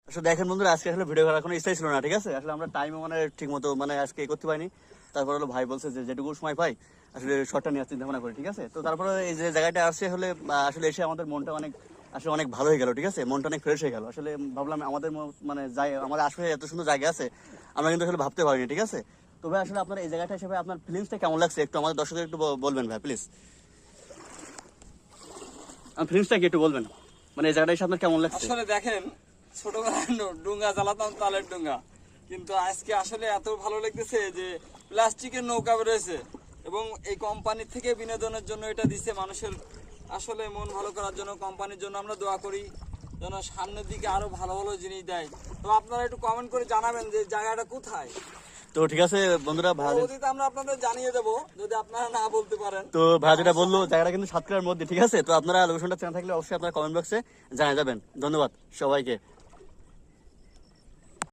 আসলে দেখেন বন্ধুরা, আজকে আসলে ভিডিও করার কোনো ইচ্ছাই ছিল না, ঠিক আছে। আসলে আমরা টাইমে মানে ঠিক মতো মানে আজকে করতে পারিনি। তারপর হলো ভাই বলছে যে যেটুকু সময় পাই আসলে শর্টটা নিয়ে চিন্তা ভাবনা করি, ঠিক আছে। তো তারপরে এই যে জায়গাটা আসছে হলে আসলে এসে আমাদের মনটা অনেক আসলে অনেক ভালো হয়ে গেল, ঠিক আছে। মনটা অনেক ফ্রেশ হয়ে গেল। আসলে ভাবলাম আমাদের মানে যাই আমাদের আশেপাশে এত সুন্দর জায়গা আছে, আমরা কিন্তু আসলে ভাবতে পারিনি, ঠিক আছে। তো ভাই আসলে আপনার এই জায়গাটা হিসেবে আপনার ফিলিংসটা কেমন লাগছে একটু আমাদের দর্শকদের একটু বলবেন ভাই প্লিজ। আমার ফিলিংসটা কি একটু বলবেন, মানে এই জায়গাটা এসে আপনার কেমন লাগছে? আসলে দেখেন, ছোটবেলায় ডুঙ্গা চালাতাম, তালের ডুঙ্গা, কিন্তু আজকে আসলে এত ভালো লাগতেছে যে প্লাস্টিকের নৌকা বেরোয়েছে এবং এই কোম্পানি থেকে বিনোদনের জন্য এটা দিছে মানুষের। আসলে মন ভালো করার জন্য কোম্পানির জন্য আমরা দোয়া করি যেন সামনের দিকে আরো ভালো ভালো জিনিস দেয়। তো আপনারা একটু কমেন্ট করে জানাবেন যে জায়গাটা কোথায়। তো ঠিক আছে বন্ধুরা, ভাই পরবর্তীতে আমরা আপনাদের জানিয়ে দেবো যদি আপনারা না বলতে পারেন। তো ভাই যেটা বললো জায়গাটা কিন্তু সাতক্ষীরার মধ্যে, ঠিক আছে। তো আপনারা লোকেশনটা চেনা থাকলে অবশ্যই আপনারা কমেন্ট বক্সে জানিয়ে যাবেন। ধন্যবাদ সবাইকে।